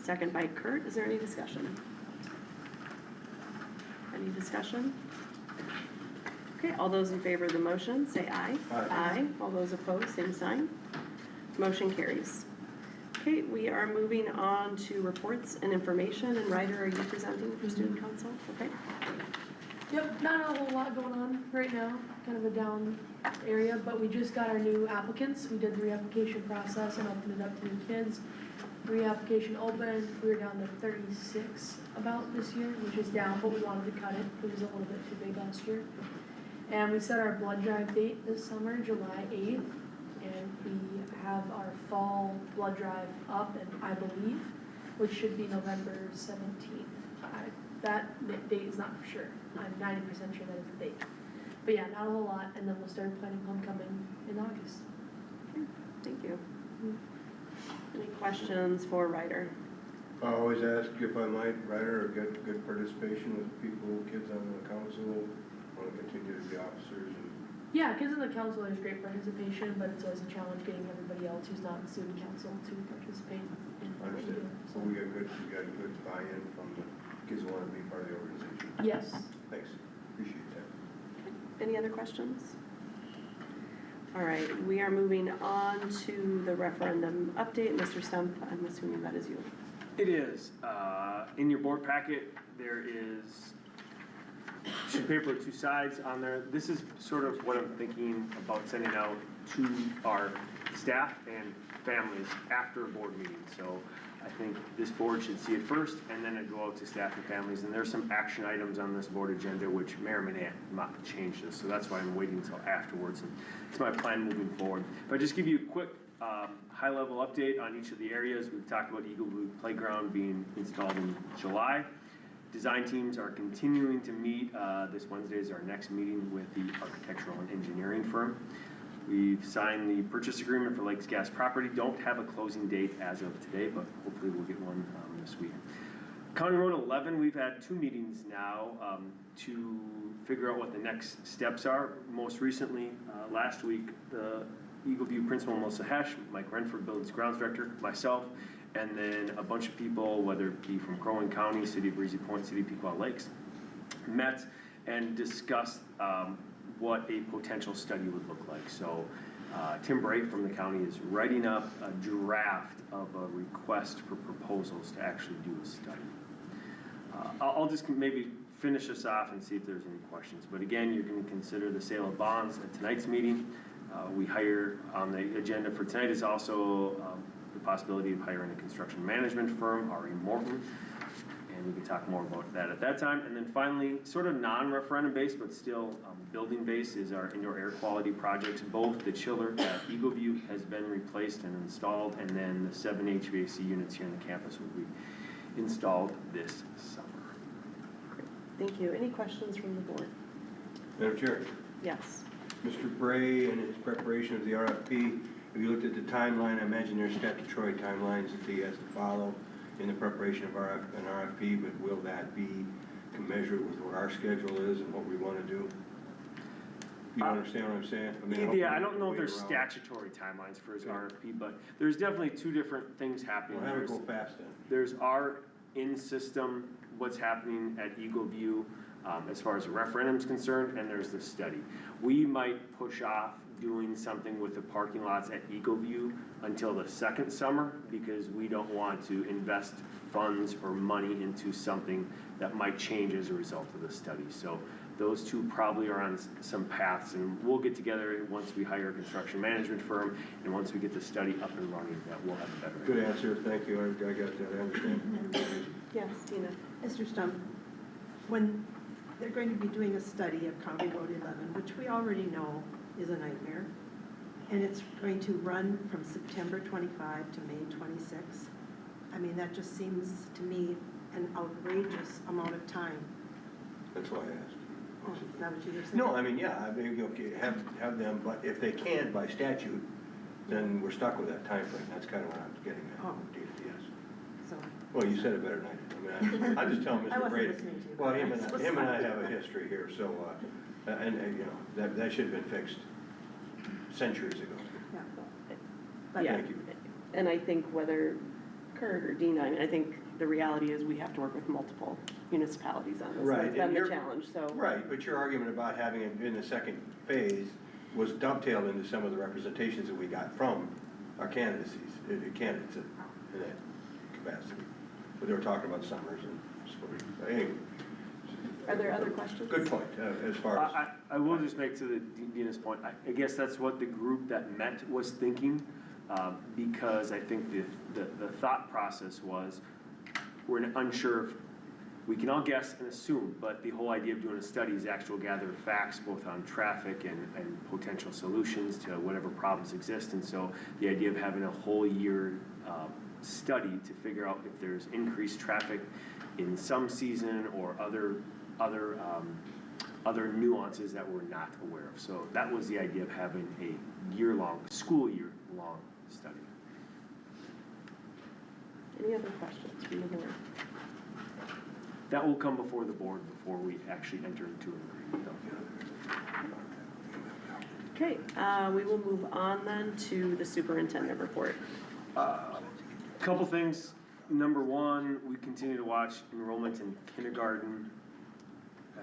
Second by Kurt. Is there any discussion? Any discussion? Okay, all those in favor of the motion, say aye. Aye. All those opposed, same sign. Motion carries. Okay, we are moving on to reports and information. And Ryder, are you presenting for student council? Okay. Yep, not a whole lot going on right now, kind of a down area, but we just got our new applicants. We did the reapplication process and opened it up to new kids. Reapplication opened, we were down to 36 about this year, which is down, but we wanted to cut it. It was a little bit too big last year. And we set our blood drive date this summer, July 8th, and we have our fall blood drive up, and I believe, which should be November 17th. That date is not for sure. I'm 90% sure that is the date. But yeah, not a whole lot, and then we'll start planning homecoming in August. Okay, thank you. Any questions for Ryder? I always ask if I might, Ryder, get good participation with people, kids on the council, want to continue to be officers. Yeah, kids in the council, there's great participation, but it's always a challenge getting everybody else who's not in student council to participate in what we do. So we got good buy-in from the kids who want to be part of the organization. Yes. Thanks, appreciate that. Any other questions? All right, we are moving on to the referendum update. Mr. Stumpf, I'm assuming that is you. It is. In your board packet, there is a sheet of paper with two sides on there. This is sort of what I'm thinking about sending out to our staff and families after a board meeting. So I think this board should see it first, and then it go out to staff and families. And there's some action items on this board agenda which may or may not change this. So that's why I'm waiting until afterwards. And it's my plan moving forward. If I just give you a quick high-level update on each of the areas. We've talked about Eagle Blue Playground being installed in July. Design teams are continuing to meet. This Wednesday is our next meeting with the architectural and engineering firm. We've signed the purchase agreement for Lakes Gas property. Don't have a closing date as of today, but hopefully we'll get one this week. County Road 11, we've had 2 meetings now to figure out what the next steps are. Most recently, last week, the Eagle View Principal Melissa Hesh, Mike Renford, Buildings Grounds Director, myself, and then a bunch of people, whether it be from Crow Wing County, City of Breezy Point, City of Pequot Lakes, met and discussed what a potential study would look like. So Tim Bray from the county is writing up a draft of a request for proposals to actually do a study. I'll just maybe finish this off and see if there's any questions. But again, you're going to consider the sale of bonds at tonight's meeting. We hire on the agenda for tonight is also the possibility of hiring a construction management firm, R.E. Morton, and we can talk more about that at that time. And then finally, sort of non-referendum based, but still building based, is our indoor air quality projects. Both the chiller at Eagle View has been replaced and installed, and then the 7 HVAC units here on the campus will be installed this summer. Great. Thank you. Any questions from the board? Madam Chair. Yes. Mr. Bray and his preparation of the RFP, have you looked at the timeline? I imagine there's statutory timelines that he has to follow in the preparation of an RFP, but will that be commensurate with what our schedule is and what we want to do? You understand what I'm saying? I mean, yeah, I don't know if there's statutory timelines for his RFP, but there's definitely 2 different things happening. We'll have it go fast then. There's our in-system, what's happening at Eagle View as far as the referendum is concerned, and there's the study. We might push off doing something with the parking lots at Eagle View until the second summer, because we don't want to invest funds or money into something that might change as a result of the study. So those 2 probably are on some paths, and we'll get together once we hire a construction management firm, and once we get the study up and running, that we'll have a better Good answer, thank you, I got that, I understand. Yes, Tina. Mr. Stump, when they're going to be doing a study of County Road 11, which we already know is a nightmare, and it's going to run from September 25 to May 26. I mean, that just seems to me an outrageous amount of time. That's why I asked. Oh, is that what you were saying? No, I mean, yeah, I mean, okay, have them, but if they can't by statute, then we're stuck with that time frame. That's kind of what I'm getting at. Oh. Yes. So. Well, you said it better than I did. I mean, I'm just telling I Mr. wasn't Brady. listening to you. Well, him I'm so and I sorry. have a history here, so, and you know, that should have been fixed centuries ago. Yeah. But Yeah. Thank you. And I think whether Kurt or Dina, I mean, I think the reality is we have to work with multiple municipalities on this. Right, That's been and the you're- challenge, so. Right, but your argument about having it in the second phase was dovetailed into some of the representations that we got from our candidates in that capacity. But they were talking about summers and spring. But anyway, Are there other questions? good point, as far as. I will just make to the Dina's point, I guess that's what the group that met was thinking, because I think the thought process was, we're unsure if, we can all guess and assume, but the whole idea of doing a study is actual gather facts both on traffic and potential solutions to whatever problems exist. And so the idea of having a whole year study to figure out if there's increased traffic in some season or other nuances that we're not aware of. So that was the idea of having a year-long, school year-long study. Any other questions from the board? That will come before the board before we actually enter into an agreement. Okay, we will move on then to the superintendent report. Couple things. Number one, we continue to watch enrollment in kindergarten.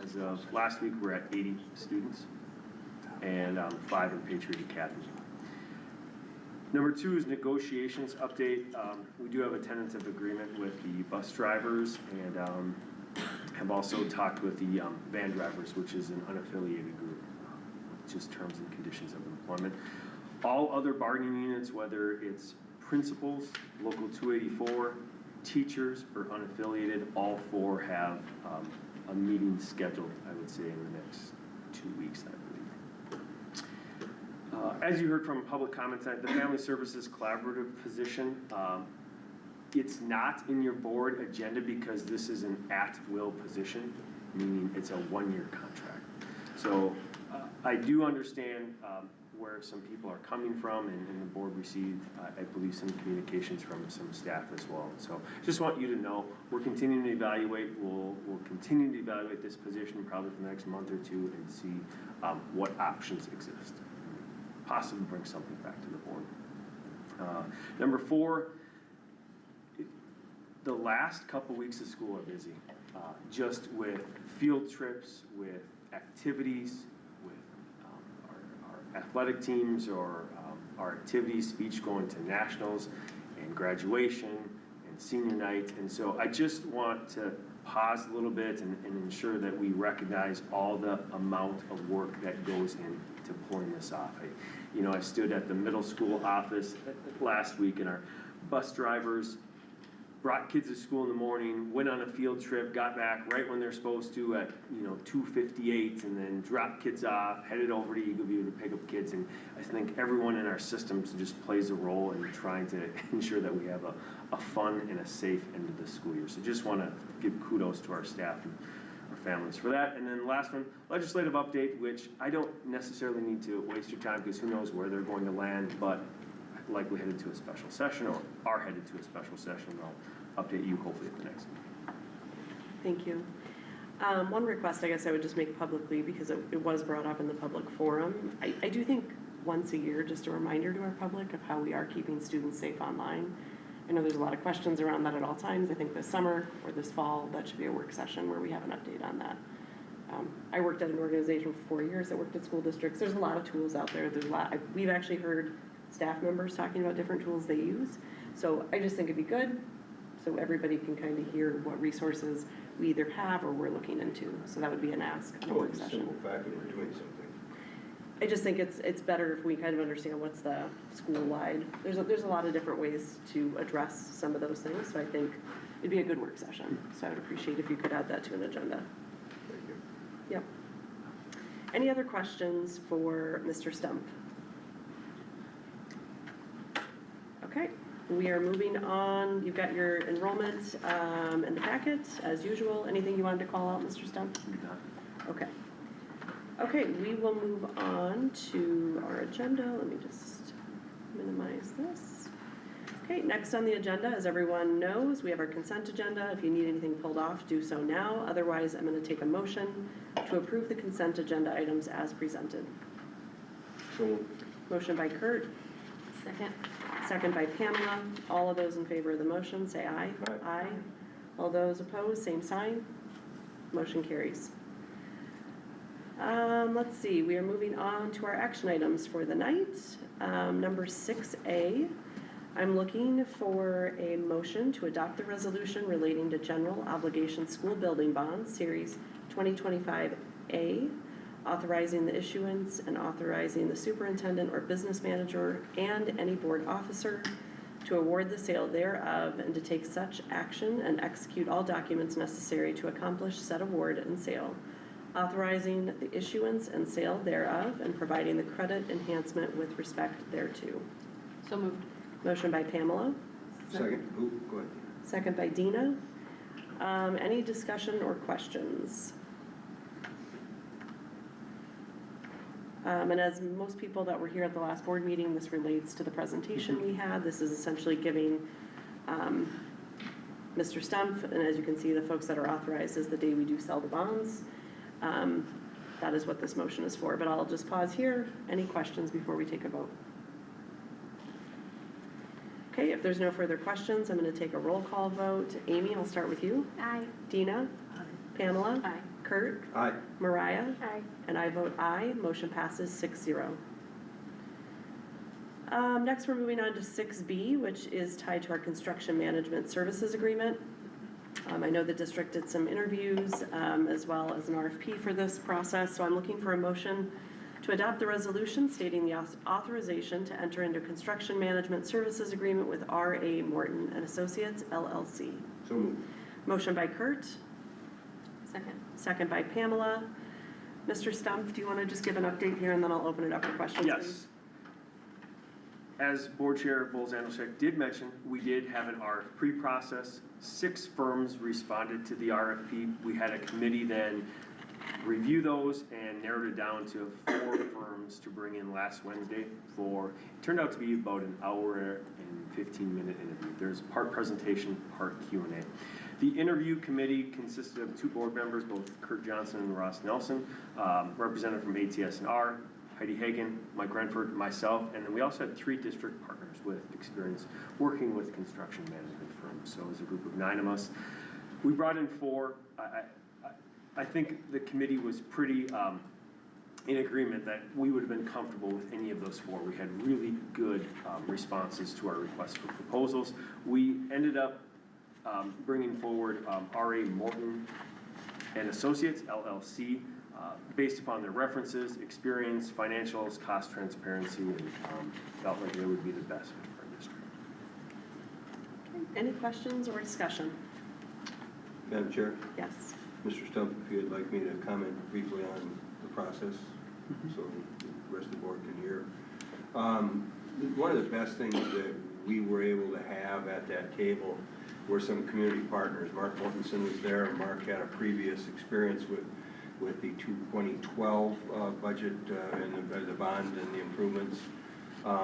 As of last week, we're at 80 students and 5 in Patriot Academy. Number two is negotiations update. We do have a tentative agreement with the bus drivers and have also talked with the van drivers, which is an unaffiliated group, just terms and conditions of employment. All other bargaining units, whether it's principals, local 284, teachers, or unaffiliated, all 4 have a meeting scheduled, I would say, in the next 2 weeks, I believe. As you heard from public comments, the Family Services Collaborative position, it's not in your board agenda because this is an at-will position, meaning it's a 1-year contract. So I do understand where some people are coming from, and the board received, I believe, some communications from some staff as well. So just want you to know, we're continuing to evaluate. We'll continue to evaluate this position probably for the next month or two and see what options exist. Possibly bring something back to the board. Number 4, the last couple weeks of school are busy, just with field trips, with activities, with our athletic teams or our activities, speech going to nationals and graduation and senior night. And so I just want to pause a little bit and ensure that we recognize all the amount of work that goes into pulling this off. I stood at the middle school office last week, and our bus drivers brought kids to school in the morning, went on a field trip, got back right when they're supposed to at 2:58, and then dropped kids off, headed over to Eagle View to pick up kids. And I think everyone in our systems just plays a role in trying to ensure that we have a fun and a safe end of the school year. So just want to give kudos to our staff and our families for that. And then the last one, legislative update, which I don't necessarily need to waste your time because who knows where they're going to land, but likely headed to a special session or are headed to a special session. I'll update you hopefully at the next meeting. Thank you. One request I guess I would just make publicly, because it was brought up in the public forum. I do think once a year, just a reminder to our public of how we are keeping students safe online. I know there's a lot of questions around that at all times. I think this summer or this fall, that should be a work session where we have an update on that. I worked at an organization for 4 years that worked at school districts. There's a lot of tools out there. We've actually heard staff members talking about different tools they use. So I just think it'd be good so everybody can kind of hear what resources we either have or we're looking into. So that would be an ask on a work It's a session. simple fact that we're doing something. I just think it's better if we kind of understand what's the school-wide. There's a lot of different ways to address some of those things. So I think it'd be a good work session. So I would appreciate if you could add that to an agenda. Thank you. Yep. Any other questions for Mr. Stump? Okay, we are moving on. You've got your enrollment in the packet, as usual. Anything you wanted to call out, Mr. Stump? Okay. Okay, we will move on to our agenda. Let me just minimize this. Okay, next on the agenda, as everyone knows, we have our consent agenda. If you need anything pulled off, do so now. Otherwise, I'm going to take a motion to approve the consent agenda items as presented. So, Motion by Kurt. Second. second by Pamela. All of those in favor of the motion, say aye. Aye. Aye. All those opposed, same sign. Motion carries. Let's see, we are moving on to our action items for the night. Number 6A, I'm looking for a motion to adopt the resolution relating to general obligation school building bonds, Series 2025A, authorizing the issuance and authorizing the superintendent or business manager and any board officer to award the sale thereof and to take such action and execute all documents necessary to accomplish said award and sale, authorizing the issuance and sale thereof and providing the credit enhancement with respect thereto. So moved. Motion by Pamela, Second, go ahead. second by Dina. Any discussion or questions? And as most people that were here at the last board meeting, this relates to the presentation we had. This is essentially giving Mr. Stumpf, and as you can see, the folks that are authorized is the day we do sell the bonds. That is what this motion is for, but I'll just pause here. Any questions before we take a vote? Okay, if there's no further questions, I'm going to take a roll call vote. Amy, I'll start with you. Aye. Dina? Aye. Pamela? Aye. Kurt? Aye. Mariah? Aye. And I vote aye. Motion passes 6-0. Next, we're moving on to 6B, which is tied to our construction management services agreement. I know the district did some interviews as well as an RFP for this process, so I'm looking for a motion to adopt the resolution stating the authorization to enter into construction management services agreement with R.A. Morton and Associates, LLC. So moved. Motion by Kurt, Second. second by Pamela. Mr. Stumpf, do you want to just give an update here, and then I'll open it up for questions? Yes. please? As Board Chair Bowles-Andalchek did mention, we did have an RFP process. 6 firms responded to the RFP. We had a committee then review those and narrowed it down to 4 firms to bring in last Wednesday for, it turned out to be about an hour and 15-minute interview. There's part presentation, part Q&A. The interview committee consisted of 2 board members, both Kurt Johnson and Ross Nelson, representative from ATS&R, Heidi Hagan, Mike Renford, myself, and then we also had 3 district partners with experience working with construction management firms. So it was a group of 9 of us. We brought in 4. I think the committee was pretty in agreement that we would have been comfortable with any of those 4. We had really good responses to our request for proposals. We ended up bringing forward R.A. Morton and Associates, LLC, based upon their references, experience, financials, cost transparency, and felt like they would be the best fit for our district. Okay. Any questions or discussion? Madam Chair, Yes. Mr. Stumpf, if you'd like me to comment briefly on the process, so the rest of the board can hear. One of the best things that we were able to have at that table were some community partners. Mark Mortensen was there. Mark had a previous experience with the 2012 budget and the bond and the improvements.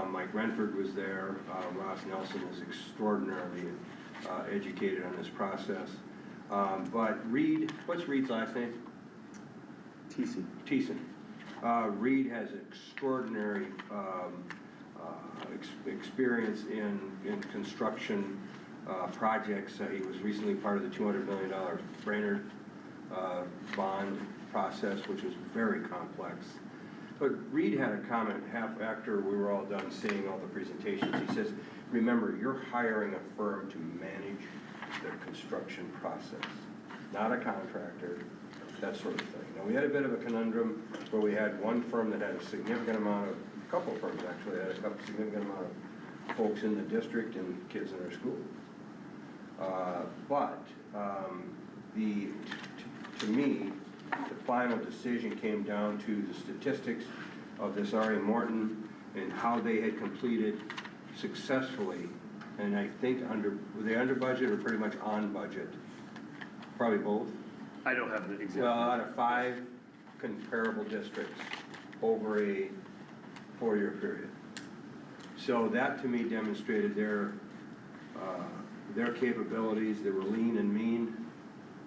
Mike Renford was there. Ross Nelson is extraordinarily educated on this process. But Reed, what's Reed's last name? Thiessen. Reed has extraordinary experience in construction projects. He was recently part of the $200 million Brainerd bond process, which was very complex. But Reed had a comment after we were all done seeing all the presentations. He says, remember, you're hiring a firm to manage their construction process, not a contractor, that sort of thing. Now, we had a bit of a conundrum where we had one firm that had a significant amount of, a couple of firms actually, had a significant amount of folks in the district and kids in our school. To me, the final decision came down to the statistics of this R.A. Morton and how they had completed successfully. And I think were they under budget or pretty much on budget? Probably both. I don't have the exact. Well, out of 5 comparable districts over a 4-year period. So that to me demonstrated their capabilities. They were lean and mean,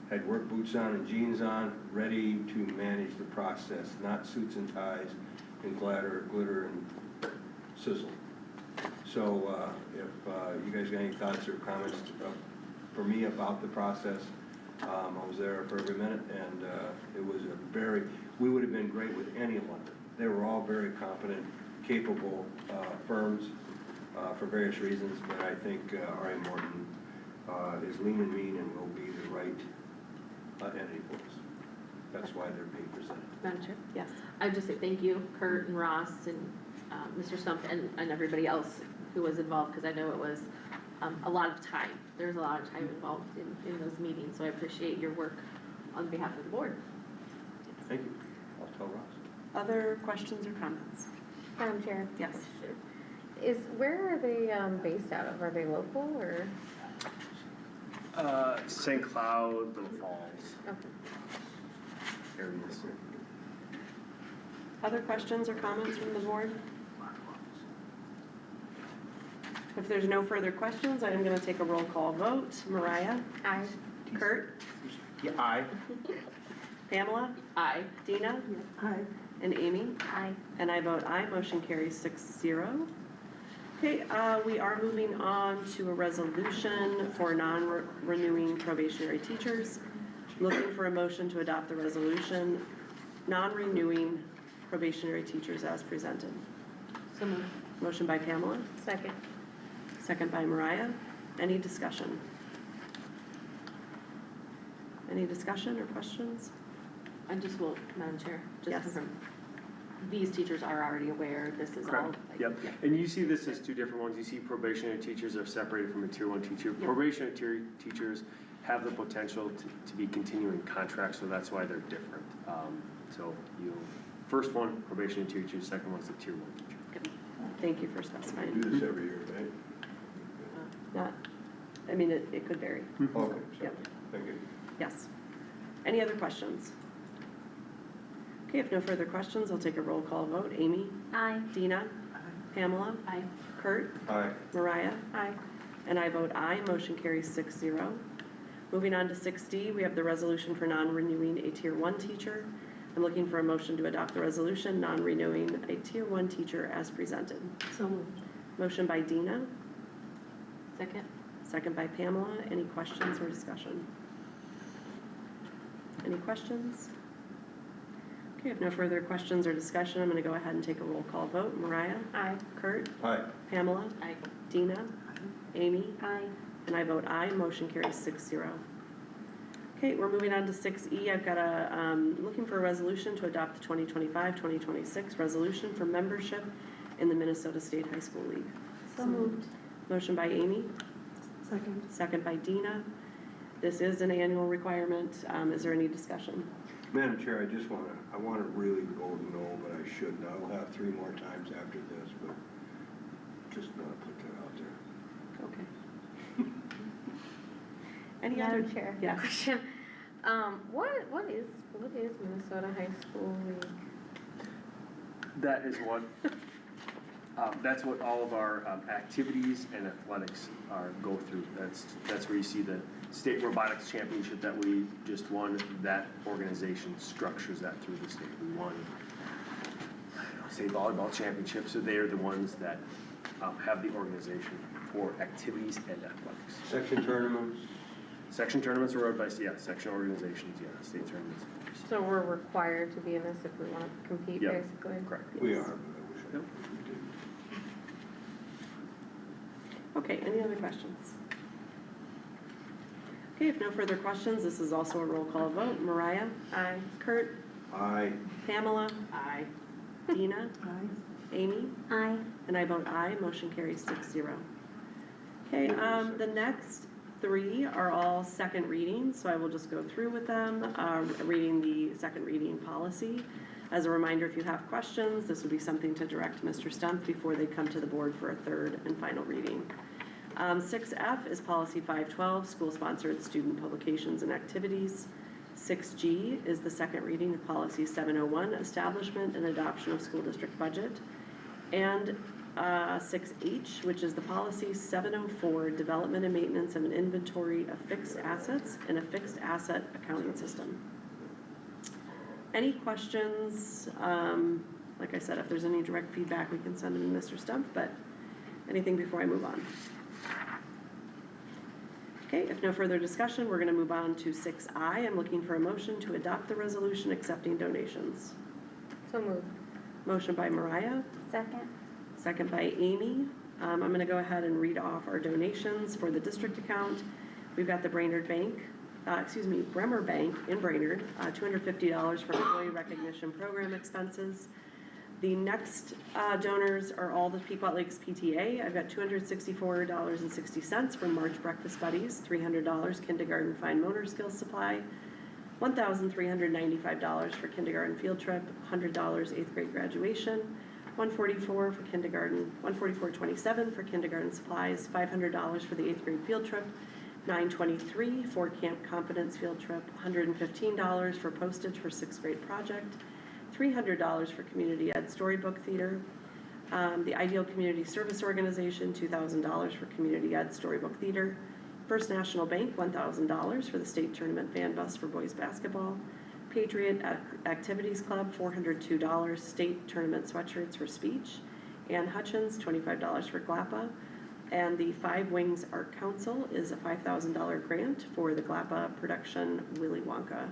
had work boots on and jeans on, ready to manage the process, not suits and ties and glitter and sizzle. So if you guys got any thoughts or comments for me about the process, I was there for every minute, and it was we would have been great with any of them. They were all very competent, capable firms for various reasons, but I think R.A. Morton is lean and mean and will be the right entity for us. That's why they're being presented. Madam Chair? Yes. I'd just say thank you, Kurt and Ross and Mr. Stump and everybody else who was involved, because I know it was a lot of time. There was a lot of time involved in those meetings, so I appreciate your work on behalf of the board. Thank you. I'll tell Ross. Other questions or comments? Madam Chair? Yes. Where are they based out of? Are they local or? St. Cloud, Little Falls Okay. areas. Other questions or comments from the board? If there's no further questions, I am going to take a roll call vote. Mariah? Aye. Kurt? Yeah, aye. Pamela? Aye. Dina? Aye. And Amy? Aye. And I vote aye, motion carries 6-0. Okay, we are moving on to a resolution for non-renewing probationary teachers. Looking for a motion to adopt the resolution, non-renewing probationary teachers as presented. So moved. Motion by Pamela, Second. second by Mariah. Any discussion? Any discussion or questions? I just will, Madam Chair, just Yes. confirm. These teachers are already aware this is all. Correct, like, yep. And you see this as two different ones. You see probationary teachers are separated from a tier 1 teacher. Yep. Probationary teachers have the potential to be continuing contracts, so that's why they're different. So first one, probationary teacher, second one's a tier 1 teacher. Thank you for We specifying. do this every year, right? Not, I mean, it could vary. Okay, sorry. Yep. Thank you. Yes. Any other questions? Okay, if no further questions, I'll take a roll call vote. Amy? Aye. Dina? Pamela? Aye. Kurt? Aye. Mariah? Aye. And I vote aye, motion carries 6-0. Moving on to 6D, we have the resolution for non-renewing a Tier 1 teacher. I'm looking for a motion to adopt the resolution, non-renewing a Tier 1 teacher as presented. So moved. Motion by Dina, Second? second by Pamela. Any questions or discussion? Any questions? Okay, if no further questions or discussion, I'm going to go ahead and take a roll call vote. Mariah? Aye. Kurt? Aye. Pamela? Aye. Dina? Amy? Aye. And I vote aye, motion carries 6-0. Okay, we're moving on to 6E. I've got looking for a resolution to adopt the 2025-2026 resolution for membership in the Minnesota State High School League. So moved. Motion by Amy, Second. second by Dina. This is an annual requirement. Is there any discussion? Madam Chair, I want to really vote no, but I shouldn't. I will have 3 more times after this, but just want to put that out there. Okay. Any other? Madam Chair. Yes. Question. What is Minnesota High School League? That is what, that's what all of our activities and athletics go through. That's where you see the state robotics championship that we just won. That organization structures that through the state. We won, state volleyball championship, so they are the ones that have the organization for activities and athletics. Section tournaments? Section tournaments are run by, section organizations, state tournaments. So we're required to be in this if we want to compete, Yep. basically? Correct. We are, but I wish Yep. we did. Okay, any other questions? Okay, if no further questions, this is also a roll call vote. Mariah? Aye. Kurt? Aye. Pamela? Aye. Dina? Aye. Amy? Aye. And I vote aye, motion carries 6-0. Okay, the next 3 are all second readings, so I will just go through with them, reading the second reading policy. As a reminder, if you have questions, this would be something to direct Mr. Stump before they come to the board for a third and final reading. 6F is policy 512, school-sponsored student publications and activities. 6G is the second reading of policy 701, establishment and adoption of school district budget. And 6H, which is the policy 704, development and maintenance of an inventory of fixed assets and a fixed asset accounting system. Any questions? Like I said, if there's any direct feedback, we can send them to Mr. Stump, but Anything before I move on? Okay, if no further discussion, we're gonna move on to 6I. I'm looking for a motion to adopt the resolution accepting donations. So moved. Motion by Mariah, Second. second by Amy. I'm gonna go ahead and read off our donations for the district account. We've got the Bremer Bank in Brainerd, $250 for employee recognition program expenses. The next donors are all the Pequot Lakes PTA. I've got $264.60 for March Breakfast Buddies, $300 kindergarten fine motor skills supply, $1,395 for kindergarten field trip, $100 eighth grade graduation, $144 for kindergarten, $144.27 for kindergarten supplies, $500 for the eighth grade field trip, $923 for Camp Confidence field trip, $115 for postage for sixth grade project, $300 for Community Ed Storybook Theater, the Ideal Community Service Organization, $2,000 for Community Ed Storybook Theater, First National Bank, $1,000 for the state tournament van bus for boys basketball, Patriot Activities Club, $402, state tournament sweatshirts for speech, Ann Hutchins, $25 for GLAPA, and the Five Wings Art Council is a $5,000 grant for the GLAPA production Willy Wonka.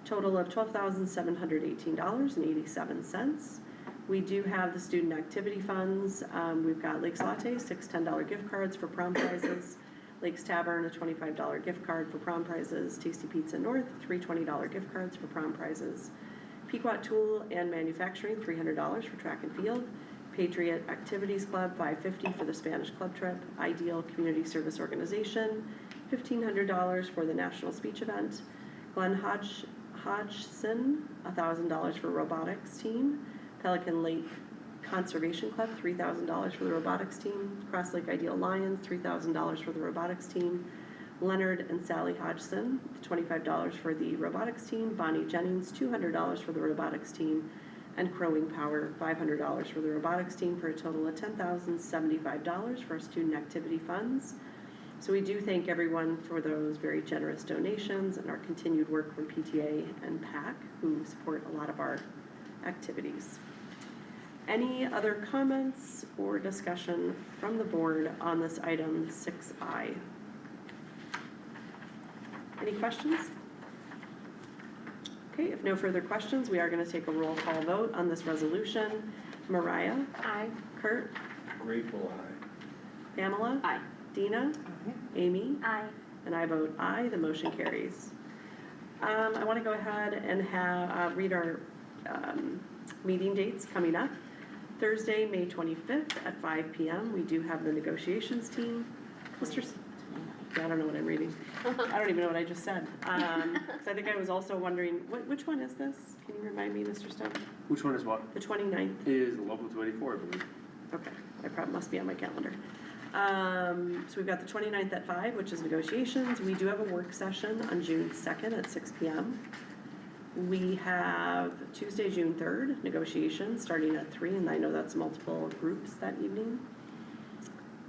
Total of $12,718.87. We do have the student activity funds. We've got Lakes Latte, $6 $10 gift cards for prom prizes. Lakes Tavern, a $25 gift card for prom prizes. Tasty Pizza North, $3 $20 gift cards for prom prizes. Pequot Tool and Manufacturing, $300 for track and field. Patriot Activities Club, $550 for the Spanish club trip. Ideal Community Service Organization, $1,500 for the national speech event. Glenn Hodgson, $1,000 for robotics team. Pelican Lake Conservation Club, $3,000 for the robotics team. Cross Lake Ideal Lions, $3,000 for the robotics team. Leonard and Sally Hodgson, $25 for the robotics team. Bonnie Jennings, $200 for the robotics team. And Crowing Power, $500 for the robotics team, for a total of $10,075 for our student activity funds. So we do thank everyone for those very generous donations and our continued work from PTA and PAC, who support a lot of our activities. Any other comments or discussion from the board on this item 6I? Any questions? Okay, if no further questions, we are going to take a roll call vote on this resolution. Mariah? Aye. Kurt? Grateful eye. Pamela? Aye. Dina? Amy? Aye. And I vote aye, the motion carries. I want to go ahead and read our meeting dates coming up. Thursday, May 25th at 5 p.m. We do have the negotiations team. I don't know what I'm reading. I don't even know what I just said. Because I think I was also wondering, which one is this? Can you remind me, Mr. Stone? Which one is what? The 29th? Is the local 284, I believe. Okay, I probably must be on my calendar. So we've got the 29th at 5, which is negotiations. We do have a work session on June 2nd at 6 p.m. We have Tuesday, June 3rd, negotiations starting at 3, and I know that's multiple groups that evening.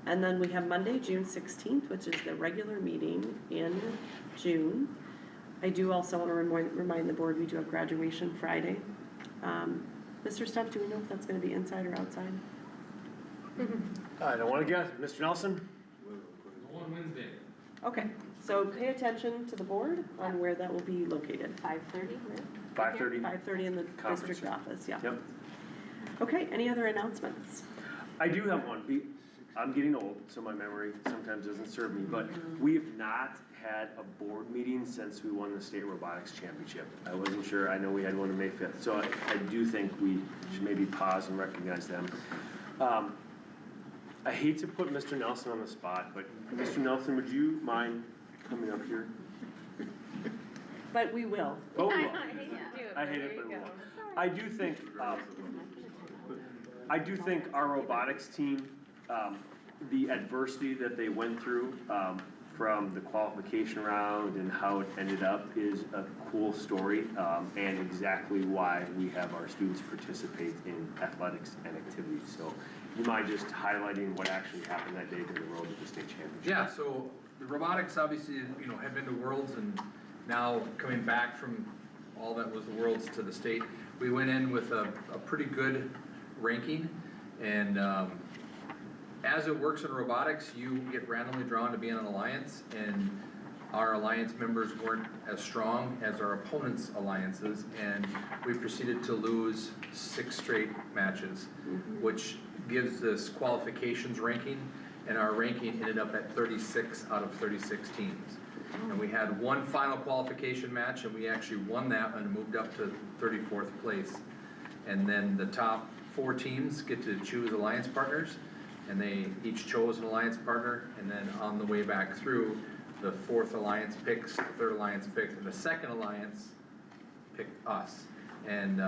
And then we have Monday, June 16th, which is the regular meeting in June. I do also want to remind the board we do have graduation Friday. Mr. Stumpf, do we know if that's going to be inside or outside? I don't want to guess. Mr. Nelson? On Wednesday. Okay, so pay attention to the board on where that will be located. 5:30, right? 5:30. 5:30 in the Conference district room. office, yeah. Yep. Okay, any other announcements? I do have one. I'm getting old, so my memory sometimes doesn't serve me, but we have not had a board meeting since we won the state robotics championship. I wasn't sure. I know we had one on May 5th, so I do think we should maybe pause and recognize them. I hate to put Mr. Nelson on the spot, but Mr. Nelson, would you mind coming up here? But we will. Oh, we will. I hate to do it, I but hate there it, but you we go. will. I do think our robotics team, the adversity that they went through from the qualification round and how it ended up is a cool story, and exactly why we have our students participate in athletics and activities. So you mind just highlighting what actually happened that day to the road to the state championship? Yeah, so the robotics obviously, have been to Worlds and now coming back from all that was the Worlds to the state. We went in with a pretty good ranking and as it works in robotics, you get randomly drawn to be in an alliance, and our alliance members weren't as strong as our opponents' alliances, and we proceeded to lose 6 straight matches, which gives this qualifications ranking, and our ranking ended up at 36 out of 36 teams. And we had one final qualification match, and we actually won that and moved up to 34th place. And then the top 4 teams get to choose alliance partners, and they each chose an alliance partner, and then on the way back through, the 4th alliance picks, the 3rd alliance picks, and the 2nd alliance picked us. And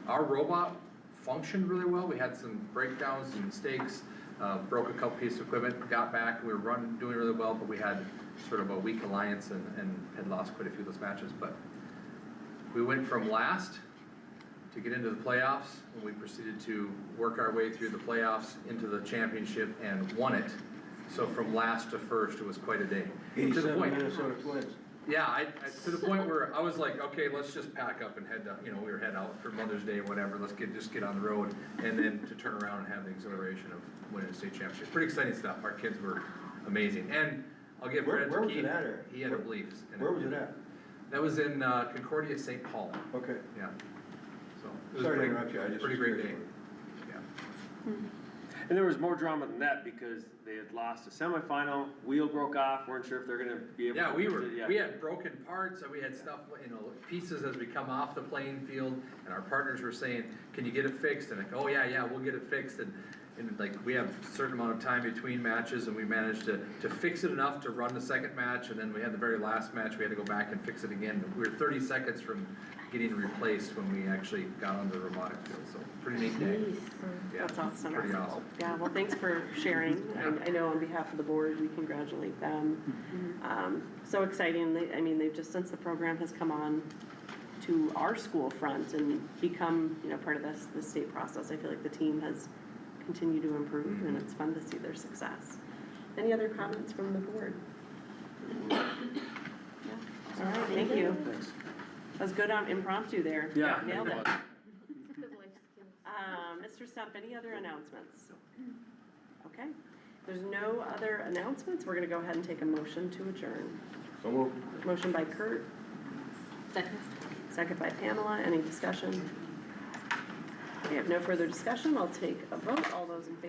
our robot functioned really well. We had some breakdowns and mistakes, broke a couple pieces of equipment, got back, we were doing really well, but we had sort of a weak alliance and had lost quite a few of those matches. But we went from last to get into the playoffs, and we proceeded to work our way through the playoffs into the championship and won it. So from last to first, it was quite a day. To the 87 point, Minnesota Twins. yeah, to the point where I was like, okay, let's just pack up and head, we were head out for Mother's Day or whatever, let's just get on the road, and then to turn around and have the exhilaration of winning a state championship. Pretty exciting stuff. Our kids were amazing, and I'll give credit to Where was Keith. it at, Eric? He had a beliefs. Where was it at? That was in Concordia, St. Paul. Okay. Yeah. So it was Sorry to pretty, interrupt you, I just. pretty great day. Yeah. And there was more drama than that because they had lost a semifinal, wheel broke off, weren't sure if they're gonna be able to. Yeah, yeah. we had broken parts, and we had stuff, pieces as we come off the playing field, and our partners were saying, can you get it fixed? And like, oh yeah, we'll get it fixed, and like, we have a certain amount of time between matches, and we managed to fix it enough to run the 2nd match, and then we had the very last match, we had to go back and fix it again. We were 30 seconds from getting replaced when we actually got on the robotic field, so pretty neat day. Yeah, That's awesome. Pretty awesome. Yeah, well, thanks for sharing. I know on behalf of the board, we congratulate them. So exciting. They've just, since the program has come on to our school front and become, part of the state process, I feel like the team has continued to improve, and it's fun to see their success. Any other comments from the board? Yeah. All right, thank you. Thanks. That was good on impromptu there. Yeah. Nailed it. Good life skills. Mr. Stump, any other announcements? Okay, if there's no other announcements, we're gonna go ahead and take a motion to adjourn. So moved. Motion by Kurt, Second. second by Pamela, any discussion? We have no further discussion, I'll take a vote, all those in favor?